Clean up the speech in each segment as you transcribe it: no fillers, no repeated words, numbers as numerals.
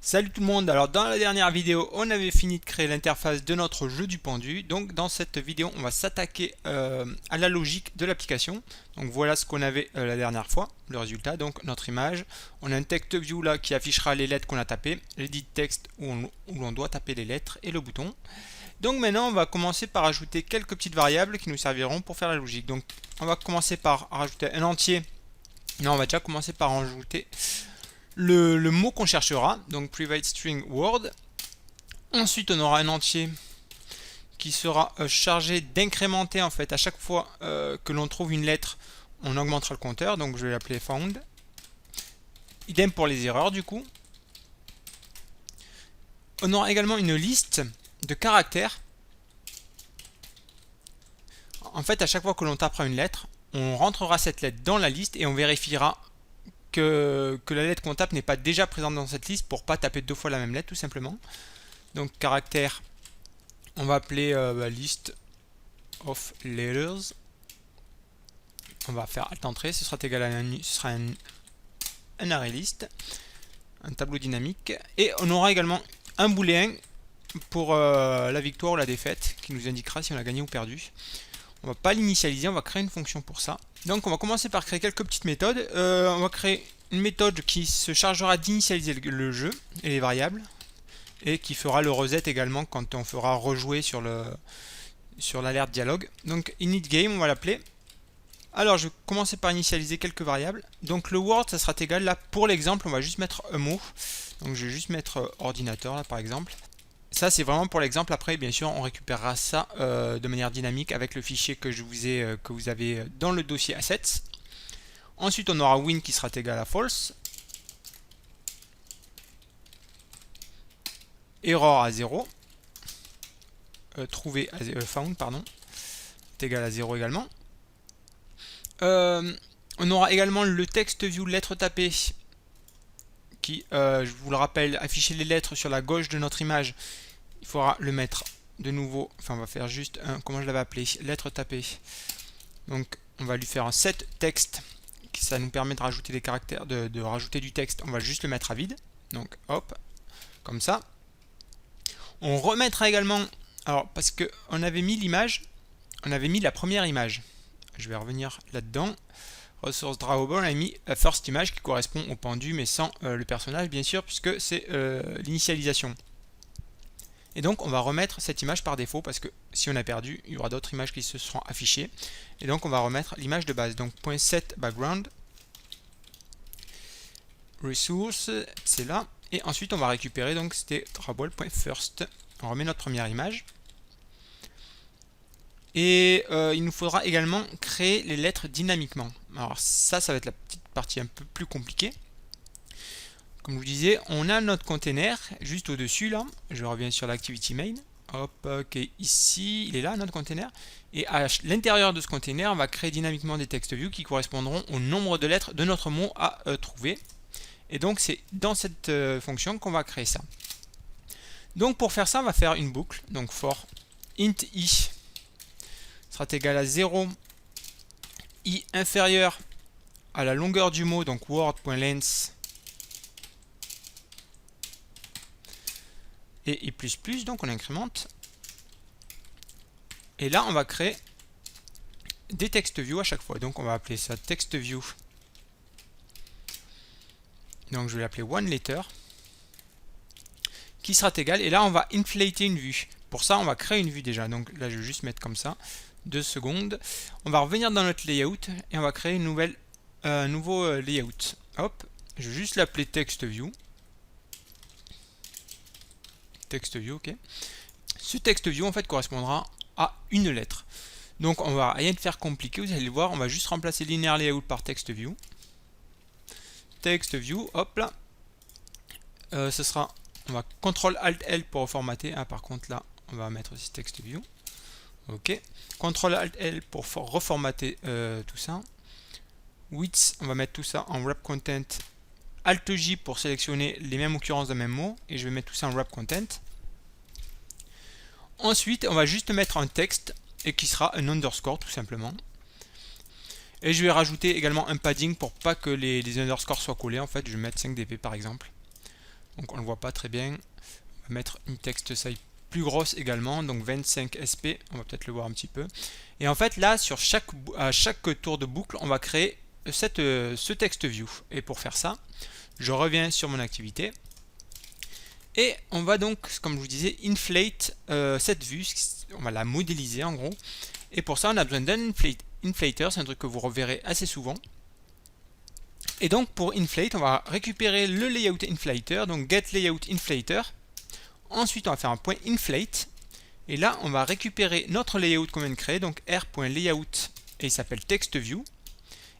Salut tout le monde, alors dans la dernière vidéo on avait fini de créer l'interface de notre jeu du pendu. Donc dans cette vidéo on va s'attaquer à la logique de l'application. Donc voilà ce qu'on avait la dernière fois, le résultat, donc notre image. On a un text view là qui affichera les lettres qu'on a tapées, l'edit text où l'on doit taper les lettres et le bouton. Donc maintenant on va commencer par ajouter quelques petites variables qui nous serviront pour faire la logique. Donc on va commencer par rajouter un entier. Non, on va déjà commencer par ajouter le mot qu'on cherchera, donc private string word. Ensuite on aura un entier qui sera chargé d'incrémenter en fait à chaque fois que l'on trouve une lettre, on augmentera le compteur, donc je vais l'appeler found. Idem pour les erreurs du coup. On aura également une liste de caractères. En fait, à chaque fois que l'on tapera une lettre, on rentrera cette lettre dans la liste et on vérifiera que la lettre qu'on tape n'est pas déjà présente dans cette liste pour pas taper deux fois la même lettre tout simplement. Donc caractère, on va appeler list of letters. On va faire alt entrée, ce sera égal à un array list, un tableau dynamique. Et on aura également un booléen pour la victoire ou la défaite qui nous indiquera si on a gagné ou perdu. On va pas l'initialiser, on va créer une fonction pour ça. Donc on va commencer par créer quelques petites méthodes. On va créer une méthode qui se chargera d'initialiser le jeu et les variables, et qui fera le reset également quand on fera rejouer sur l'alerte dialogue. Donc initGame, on va l'appeler. Alors je vais commencer par initialiser quelques variables. Donc le word, ça sera égal, là pour l'exemple on va juste mettre un mot. Donc je vais juste mettre ordinateur là par exemple. Ça c'est vraiment pour l'exemple. Après bien sûr on récupérera ça de manière dynamique avec le fichier que vous avez dans le dossier assets. Ensuite on aura win qui sera égal à false, error à 0, trouvé à found pardon, est égal à 0 également. On aura également le text view lettre tapée qui, je vous le rappelle, afficher les lettres sur la gauche de notre image. Il faudra le mettre de nouveau, enfin on va faire juste un, comment je l'avais appelé, lettre tapée. Donc on va lui faire un set text, ça nous permet de rajouter des caractères, de rajouter du texte. On va juste le mettre à vide, donc hop, comme ça. On remettra également, alors parce que on avait mis l'image, on avait mis la première image. Je vais revenir là-dedans. Resource drawable, on a mis la first image qui correspond au pendu mais sans le personnage bien sûr, puisque c'est l'initialisation. Et donc on va remettre cette image par défaut parce que si on a perdu, il y aura d'autres images qui se seront affichées. Et donc on va remettre l'image de base. Donc .set background, resource, c'est là. Et ensuite on va récupérer, donc c'était drawable.first. On remet notre première image. Et il nous faudra également créer les lettres dynamiquement. Alors ça va être la petite partie un peu plus compliquée. Comme je vous disais, on a notre container juste au-dessus là. Je reviens sur l'activity main. Hop, ok, ici, il est là notre container. Et à l'intérieur de ce container, on va créer dynamiquement des text views qui correspondront au nombre de lettres de notre mot à trouver. Et donc c'est dans cette fonction qu'on va créer ça. Donc pour faire ça, on va faire une boucle. Donc for int i sera égal à 0, i inférieur à la longueur du mot, donc word.length, et i++, donc on incrémente. Et là, on va créer des text view à chaque fois. Donc on va appeler ça text view. Donc je vais l'appeler one letter, qui sera égal, et là on va inflater une vue. Pour ça, on va créer une vue déjà. Donc là, je vais juste mettre comme ça. 2 secondes. On va revenir dans notre layout et on va créer un nouveau layout. Hop, je vais juste l'appeler text view. Text view, ok. Ce text view en fait correspondra à une lettre. Donc on va rien faire compliqué, vous allez le voir, on va juste remplacer linear layout par text view. Text view, hop là. Ce sera, on va CTRL ALT L pour reformater. Ah, par contre là, on va mettre aussi text view. Ok, CTRL ALT L pour reformater tout ça. Width, on va mettre tout ça en wrap content. Alt J pour sélectionner les mêmes occurrences de même mot. Et je vais mettre tout ça en wrap content. Ensuite, on va juste mettre un texte et qui sera un underscore tout simplement. Et je vais rajouter également un padding pour pas que les underscores soient collés. En fait, je vais mettre 5 dp par exemple. donc on ne le voit pas très bien. On va mettre une text size plus grosse également, donc 25 SP, on va peut-être le voir un petit peu. Et en fait là, à chaque tour de boucle, on va créer ce text view. Et pour faire ça, je reviens sur mon activité. Et on va donc, comme je vous disais, inflate cette vue, on va la modéliser en gros. Et pour ça, on a besoin d'un inflator, c'est un truc que vous reverrez assez souvent. Et donc pour inflate, on va récupérer le layout inflator, donc get layout inflator. Ensuite, on va faire un point inflate. Et là, on va récupérer notre layout qu'on vient de créer, donc r.layout, et il s'appelle textView.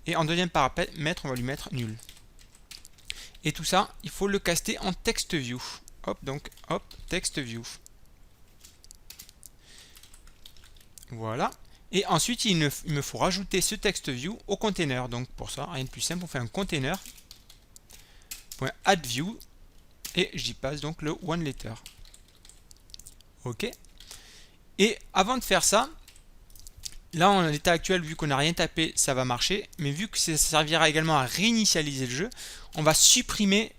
Et en deuxième paramètre, on va lui mettre nul. Et tout ça, il faut le caster en textView. Hop, donc, hop, textView. Voilà. Et ensuite, il me faut rajouter ce textView au container. Donc, pour ça, rien de plus simple, on fait un container. .addView. Et j'y passe donc le oneletter. OK. Et avant de faire ça, là en l'état actuel, vu qu'on n'a rien tapé, ça va marcher. Mais vu que ça servira également à réinitialiser le jeu, on va supprimer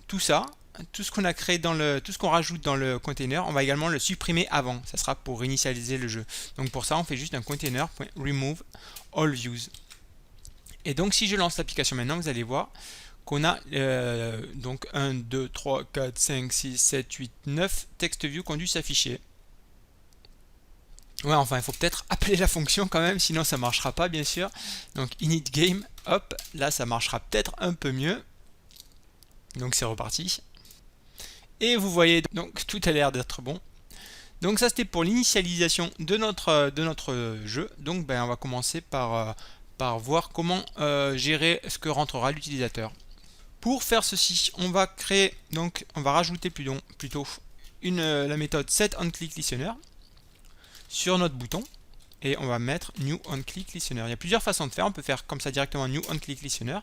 tout ça, tout ce qu'on a créé tout ce qu'on rajoute dans le container, on va également le supprimer avant. Ça sera pour réinitialiser le jeu. Donc pour ça, on fait juste un container.remove all views. Et donc si je lance l'application maintenant, vous allez voir qu'on a donc 1, 2, 3, 4, 5, 6, 7, 8, 9 text views qui ont dû s'afficher. Ouais, enfin, il faut peut-être appeler la fonction quand même, sinon ça marchera pas, bien sûr. Donc, init game, hop, là ça marchera peut-être un peu mieux. Donc, c'est reparti. Et vous voyez, donc tout a l'air d'être bon. Donc, ça c'était pour l'initialisation de notre jeu. Donc, ben, on va commencer par voir comment gérer ce que rentrera l'utilisateur. Pour faire ceci, on va créer, donc, on va rajouter plutôt la méthode setOnClickListener sur notre bouton et on va mettre new onClickListener. Il y a plusieurs façons de faire, on peut faire comme ça directement new onClickListener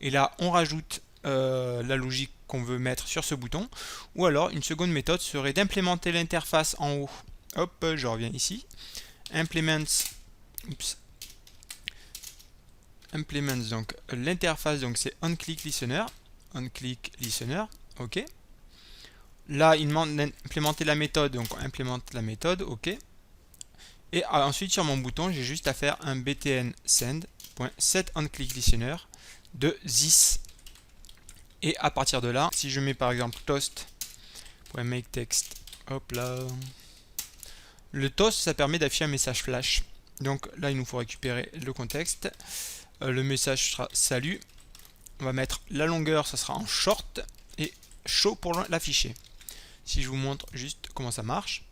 et là on rajoute la logique qu'on veut mettre sur ce bouton, ou alors une seconde méthode serait d'implémenter l'interface en haut. Hop, je reviens ici, implements donc l'interface, donc c'est onClickListener, ok. Là il demande d'implémenter la méthode, donc on implémente la méthode, ok. Et ensuite sur mon bouton, j'ai juste à faire un btn send.setOnClickListener de this. Et à partir de là, si je mets par exemple toast.makeText, hop là, le toast ça permet d'afficher un message flash. Donc là il nous faut récupérer le contexte. Le message sera salut. On va mettre la longueur, ça sera en short et show pour l'afficher. Si je vous montre juste comment ça marche.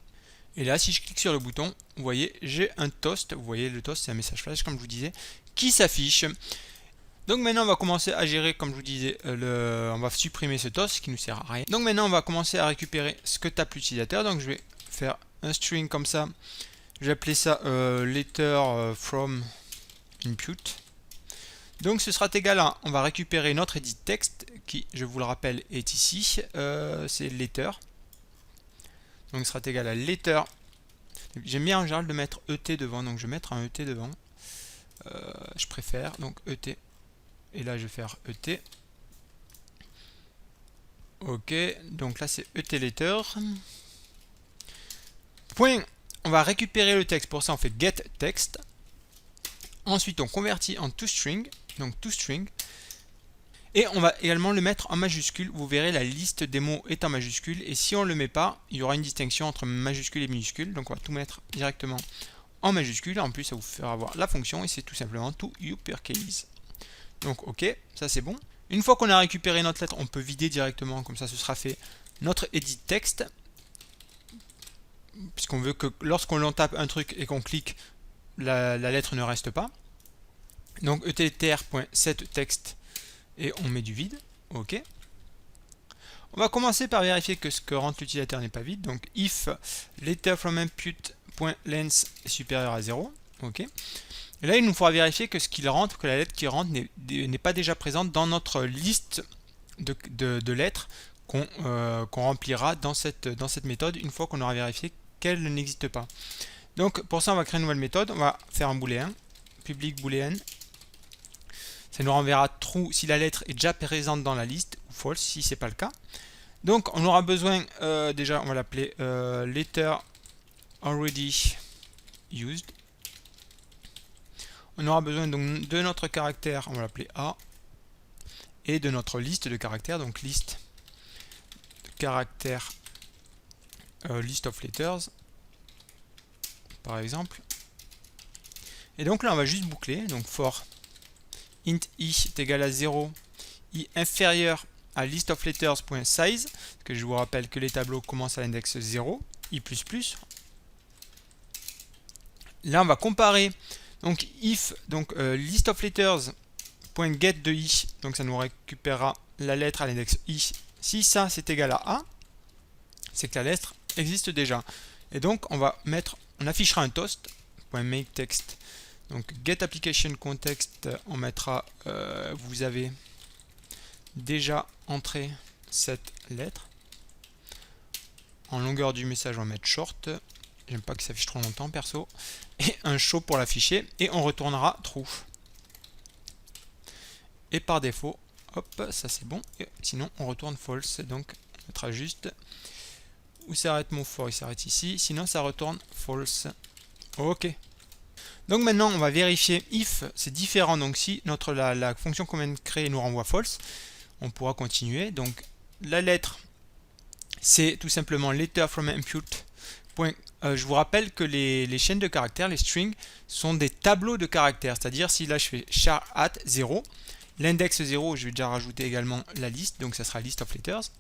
Et là, si je clique sur le bouton, vous voyez, j'ai un toast. Vous voyez, le toast, c'est un message flash, comme je vous disais, qui s'affiche. Donc maintenant, on va commencer à gérer, comme je vous disais, on va supprimer ce toast qui ne nous sert à rien. Donc maintenant, on va commencer à récupérer ce que tape l'utilisateur. Donc je vais faire un string comme ça. Je vais appeler ça letter from input. Donc ce sera égal à, on va récupérer notre edit text qui, je vous le rappelle, est ici. C'est letter. Donc ce sera égal à letter. J'aime bien en général de mettre ET devant, donc je vais mettre un ET devant. Je préfère, donc ET. Et là je vais faire ET. Ok, donc là c'est ET letter. Point, on va récupérer le texte, pour ça on fait get text. Ensuite on convertit en toString, donc toString. Et on va également le mettre en majuscule. Vous verrez, la liste des mots est en majuscule. Et si on ne le met pas, il y aura une distinction entre majuscule et minuscule. Donc on va tout mettre directement en majuscule. En plus, ça vous fera voir la fonction. Et c'est tout simplement to uppercase. Donc ok, ça c'est bon. Une fois qu'on a récupéré notre lettre, on peut vider directement. Comme ça, ce sera fait notre edit text. Puisqu'on veut que lorsqu'on tape un truc et qu'on clique, la lettre ne reste pas. Donc utilitaire.setText. Et on met du vide, ok. On va commencer par vérifier que ce que rentre l'utilisateur n'est pas vide. Donc if letter from input.length est supérieur à 0, ok. Et là il nous faudra vérifier que ce qu'il rentre, que la lettre qui rentre n'est pas déjà présente dans notre liste de lettres qu'on remplira dans cette méthode une fois qu'on aura vérifié qu'elle n'existe pas. Donc pour ça on va créer une nouvelle méthode, on va faire un booléen, public booléen. Ça nous renverra true si la lettre est déjà présente dans la liste ou false si ce n'est pas le cas. Donc on aura besoin, déjà on va l'appeler letter already used. On aura besoin donc de notre caractère, on va l'appeler A, et de notre liste de caractères, donc liste de caractères, list of letters, par exemple. Et donc là on va juste boucler, donc for int i est égal à 0, i inférieur à list of letters.size, parce que je vous rappelle que les tableaux commencent à l'index 0, i++. Là on va comparer, donc if, donc list of letters.get de i, donc ça nous récupérera la lettre à l'index i. Si ça c'est égal à a, c'est que la lettre existe déjà. Et donc on va mettre, on affichera un toast, .makeText. Donc get application context, on mettra, vous avez déjà entré cette lettre. En longueur du message, on va mettre short. J'aime pas que ça affiche trop longtemps perso. Et un show pour l'afficher. Et on retournera true. Et par défaut, hop, ça c'est bon. Et sinon, on retourne false. Donc, on mettra juste où s'arrête mon for, il s'arrête ici. Sinon, ça retourne false. Ok. Donc maintenant, on va vérifier if c'est différent. Donc si la fonction qu'on vient de créer nous renvoie false, on pourra continuer. Donc la lettre, c'est tout simplement letter from input. Je vous rappelle que les chaînes de caractères, les strings, sont des tableaux de caractères. C'est-à-dire si là je fais char at 0, l'index 0, je vais déjà rajouter également la liste. Donc ça sera list of letters.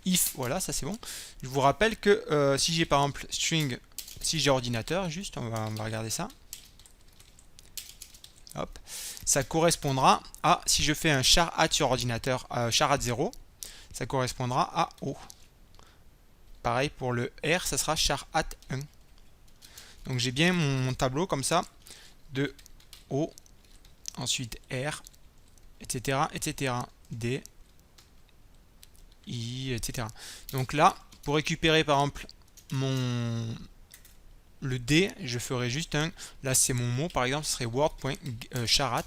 If, voilà, ça c'est bon. Je vous rappelle que si j'ai par exemple string, si j'ai ordinateur, juste, on va regarder ça. Hop, ça correspondra à, si je fais un char at sur ordinateur, char at 0, ça correspondra à O. Pareil pour le R, ça sera char at 1. Donc j'ai bien mon tableau comme ça, de O, ensuite R, etc., etc., D, I, etc. Donc là, pour récupérer par exemple le D, je ferai juste un, là c'est mon mot par exemple, ce serait word.charat.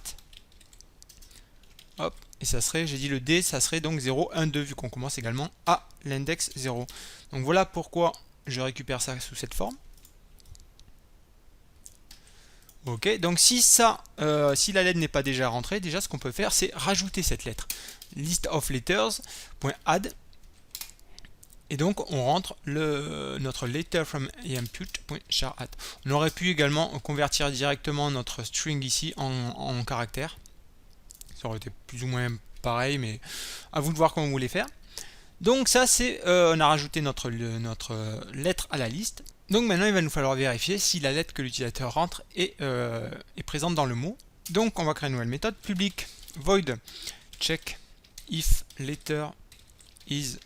Hop, et ça serait, j'ai dit le D, ça serait donc 0, 1, 2, vu qu'on commence également à l'index 0. Donc voilà pourquoi je récupère ça sous cette forme. Ok, donc si ça, si la lettre n'est pas déjà rentrée, déjà ce qu'on peut faire, c'est rajouter cette lettre. List of letters.add. Et donc on rentre notre letter from input.charat. On aurait pu également convertir directement notre string ici en caractère. Ça aurait été plus ou moins pareil, mais à vous de voir comment vous voulez faire. Donc ça c'est, on a rajouté notre lettre à la liste. Donc maintenant il va nous falloir vérifier si la lettre que l'utilisateur rentre est présente dans le mot. Donc on va créer une nouvelle méthode, public void check if letter is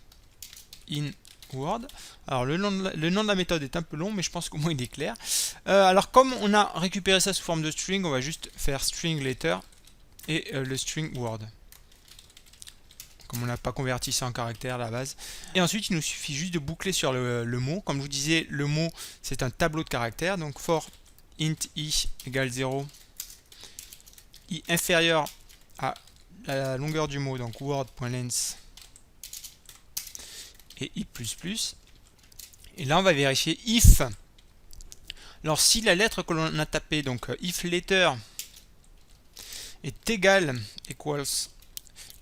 in Word. Alors le nom de la méthode est un peu long, mais je pense qu'au moins il est clair. Alors comme on a récupéré ça sous forme de string, on va juste faire string letter et le string Word. Comme on n'a pas converti ça en caractère à la base. Et ensuite il nous suffit juste de boucler sur le mot. Comme je vous disais, le mot c'est un tableau de caractères. Donc for int i égale 0, i inférieur à la longueur du mot, donc word.length et i++. Et là on va vérifier if. Alors si la lettre que l'on a tapée, donc if letter est égal equals,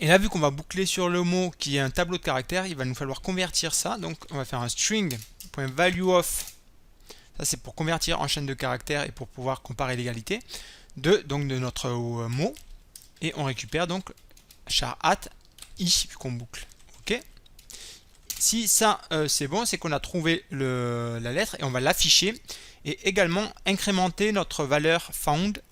et là vu qu'on va boucler sur le mot qui est un tableau de caractères, il va nous falloir convertir ça. Donc on va faire un string.valueOf, ça c'est pour convertir en chaîne de caractères et pour pouvoir comparer l'égalité de notre mot, et on récupère donc char at i vu qu'on boucle. Ok. Si ça c'est bon, c'est qu'on a trouvé la lettre et on va l'afficher et également incrémenter notre valeur found.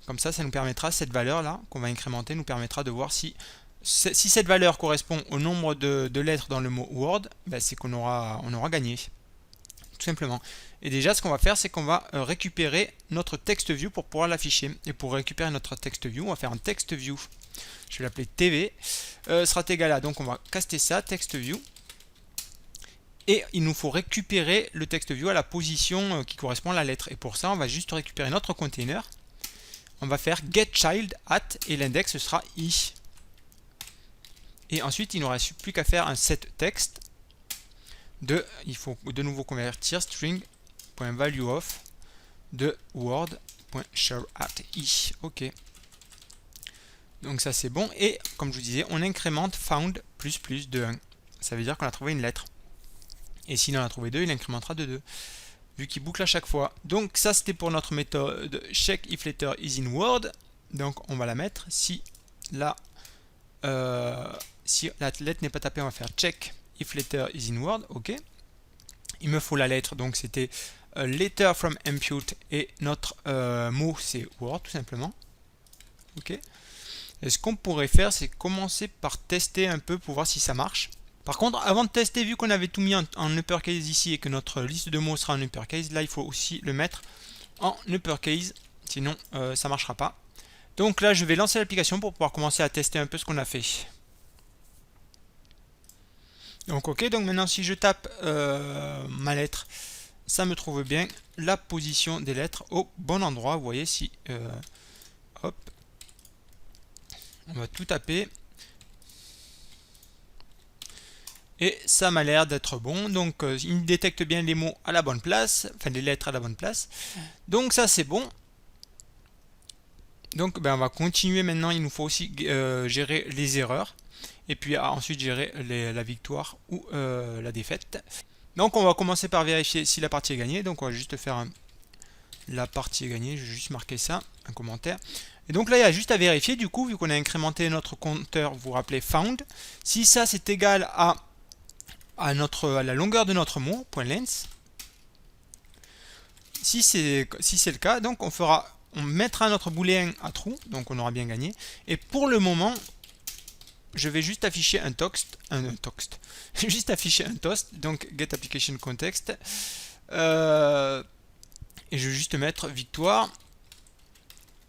Comme ça nous permettra, cette valeur là qu'on va incrémenter nous permettra de voir si cette valeur correspond au nombre de lettres dans le mot Word, ben c'est qu'on aura gagné, tout simplement. Et déjà ce qu'on va faire, c'est qu'on va récupérer notre text view pour pouvoir l'afficher. Et pour récupérer notre text view, on va faire un text view, je vais l'appeler TV, sera égal à, donc on va caster ça, text view. Et il nous faut récupérer le text view à la position qui correspond à la lettre. Et pour ça, on va juste récupérer notre container. On va faire getChild at et l'index sera i. Et ensuite, il ne nous reste plus qu'à faire un set text il faut de nouveau convertir string.valueOf de word.share@i. Ok. Donc ça c'est bon. Et comme je vous disais, on incrémente found plus de 1. Ça veut dire qu'on a trouvé une lettre. Et s'il en a trouvé 2, il incrémentera de 2. Vu qu'il boucle à chaque fois. Donc ça c'était pour notre méthode check if letter is in word. Donc on va la mettre. Si la lettre n'est pas tapée, on va faire check if letter is in word. Ok. Il me faut la lettre. Donc c'était letter from impute et notre mot c'est word tout simplement. Ok. Et ce qu'on pourrait faire, c'est commencer par tester un peu pour voir si ça marche. Par contre, avant de tester, vu qu'on avait tout mis en uppercase ici et que notre liste de mots sera en uppercase, là il faut aussi le mettre en uppercase, sinon ça ne marchera pas. Donc là, je vais lancer l'application pour pouvoir commencer à tester un peu ce qu'on a fait. Donc ok, donc maintenant si je tape ma lettre, ça me trouve bien la position des lettres au bon endroit. Vous voyez, si hop, on va tout taper. Et ça m'a l'air d'être bon. Donc il me détecte bien les mots à la bonne place, enfin les lettres à la bonne place. Donc ça c'est bon. Donc on va continuer maintenant. Il nous faut aussi gérer les erreurs. Et puis ensuite gérer la victoire ou la défaite. Donc on va commencer par vérifier si la partie est gagnée. Donc on va juste faire la partie est gagnée. Je vais juste marquer ça, un commentaire. Et donc là il y a juste à vérifier du coup, vu qu'on a incrémenté notre compteur, vous vous rappelez found. Si ça c'est égal à la longueur de notre mot, .length. Si c'est le cas, donc on mettra notre booléen à true, donc on aura bien gagné. Et pour le moment, je vais juste afficher juste afficher un toast, donc get application context. Et je vais juste mettre victoire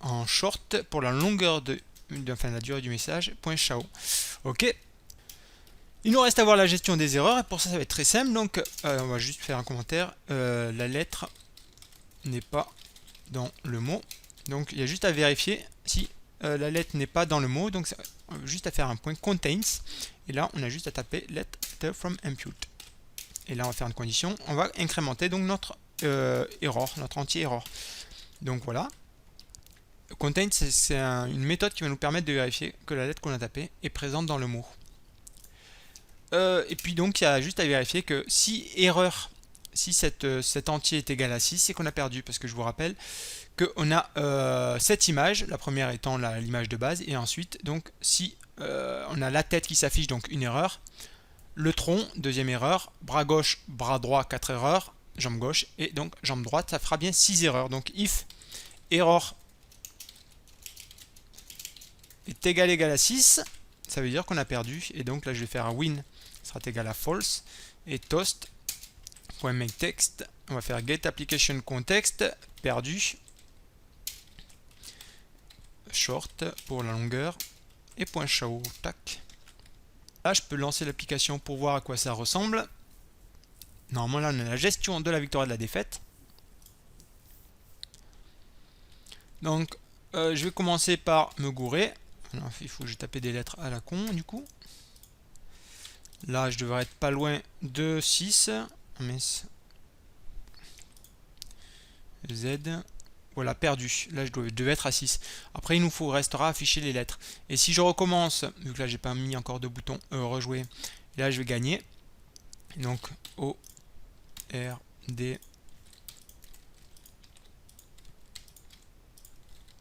en short pour la longueur la durée du message, .chao. Ok. Il nous reste à voir la gestion des erreurs, et pour ça, ça va être très simple. Donc, on va juste faire un commentaire. La lettre n'est pas dans le mot. Donc, il y a juste à vérifier si la lettre n'est pas dans le mot. Donc, on a juste à faire un point contains. Et là, on a juste à taper letter from impute. Et là, on va faire une condition. On va incrémenter donc notre error, notre anti-error. Donc, voilà. Contains, c'est une méthode qui va nous permettre de vérifier que la lettre qu'on a tapée est présente dans le mot. Et puis donc il y a juste à vérifier que si cet entier est égal à 6, c'est qu'on a perdu, parce que je vous rappelle qu'on a 7 images, la première étant l'image de base, et ensuite donc si on a la tête qui s'affiche, donc une erreur, le tronc, deuxième erreur, bras gauche, bras droit, 4 erreurs, jambe gauche, et donc jambe droite, ça fera bien 6 erreurs. Donc if error est égal à 6, ça veut dire qu'on a perdu, et donc là je vais faire un win sera égal à false, et toast.makeText, on va faire get application context, perdu, short pour la longueur, et .show, tac. Là je peux lancer l'application pour voir à quoi ça ressemble. Normalement là on a la gestion de la victoire et de la défaite. Donc je vais commencer par me gourer. Alors, il faut que j'ai tapé des lettres à la con du coup. Là, je devrais être pas loin de 6. Z. Voilà, perdu. Là, je devais être à 6. Après, il nous restera afficher les lettres. Et si je recommence, vu que là, j'ai pas mis encore de bouton rejouer, là, je vais gagner. Donc, O, R, D.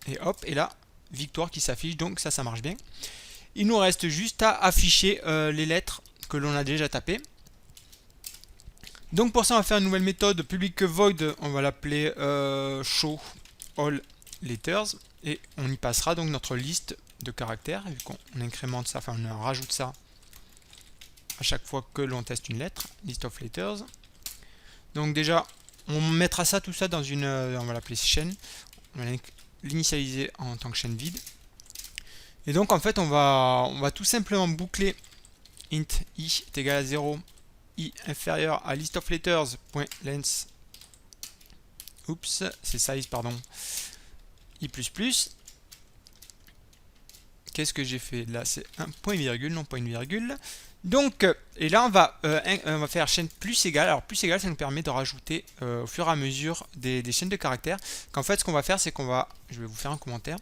Et hop, et là, victoire qui s'affiche. Donc, ça marche bien. Il nous reste juste à afficher les lettres que l'on a déjà tapé. Donc pour ça on va faire une nouvelle méthode public void, on va l'appeler show all letters, et on y passera donc notre liste de caractères, vu qu'on incrémente ça, enfin on rajoute ça à chaque fois que l'on teste une lettre, list of letters. Donc déjà on mettra ça, tout ça dans une, on va l'appeler chaîne, on va l'initialiser en tant que chaîne vide. Et donc en fait on va tout simplement boucler int i est égal à 0, i inférieur à list of letters.length, oups, c'est size, pardon, i++, qu'est-ce que j'ai fait là? C'est un point virgule, non pas une virgule. Donc, et là on va faire chaîne plus égale. Alors plus égale, ça nous permet de rajouter au fur et à mesure des chaînes de caractères. Qu'en fait, ce qu'on va faire, c'est qu'on va, je vais vous faire un commentaire.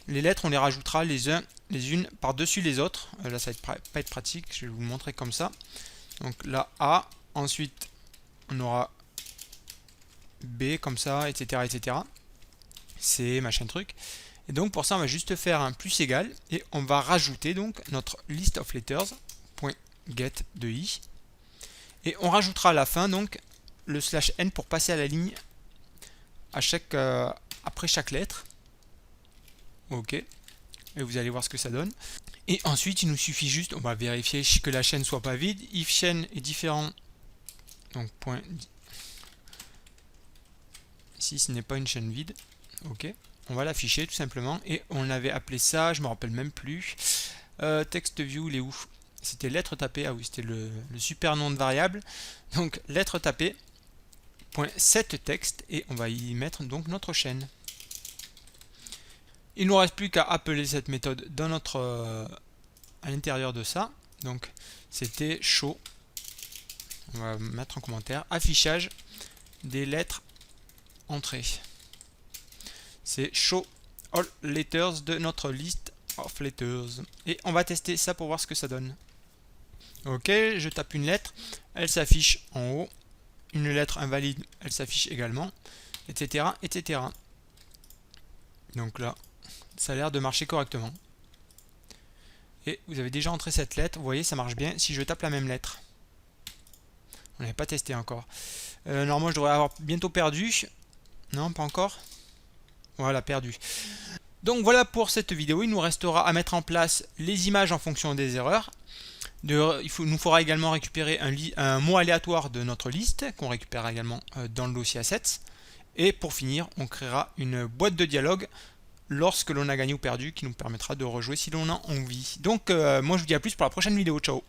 Les lettres, on les rajoutera les unes par-dessus les autres. Là, ça va pas être pratique. Je vais vous le montrer comme ça. Donc là, A. Ensuite, on aura B comme ça, etc., etc. C, machin truc. Et donc pour ça, on va juste faire un plus égal et on va rajouter donc notre list of letters .get de i. Et on rajoutera à la fin donc le /n pour passer à la ligne après chaque lettre. Ok. Et vous allez voir ce que ça donne. Et ensuite, il nous suffit juste, on va vérifier que la chaîne soit pas vide. If chaîne est différent, donc point. Si ce n'est pas une chaîne vide, ok. On va l'afficher tout simplement. Et on avait appelé ça, je me rappelle même plus. Text view, il est où? C'était lettre tapée. Ah oui, c'était le super nom de variable. Donc lettre tapée .set texte et on va y mettre donc notre chaîne. Il ne nous reste plus qu'à appeler cette méthode dans notre à l'intérieur de ça. Donc c'était show. On va mettre en commentaire affichage des lettres entrées. C'est show all letters de notre list of letters. Et on va tester ça pour voir ce que ça donne. Ok, je tape une lettre, elle s'affiche en haut. Une lettre invalide, elle s'affiche également, etc., etc. Donc là, ça a l'air de marcher correctement. Et vous avez déjà entré cette lettre, vous voyez, ça marche bien si je tape la même lettre. On n'avait pas testé encore. Normalement, je devrais avoir bientôt perdu. Non, pas encore. Voilà, perdu. Donc voilà pour cette vidéo. Il nous restera à mettre en place les images en fonction des erreurs. Nous faudra également récupérer un mot aléatoire de notre liste, qu'on récupérera également dans le dossier assets. Et pour finir, on créera une boîte de dialogue lorsque l'on a gagné ou perdu, qui nous permettra de rejouer si l'on a envie. Donc moi je vous dis à plus pour la prochaine vidéo. Ciao!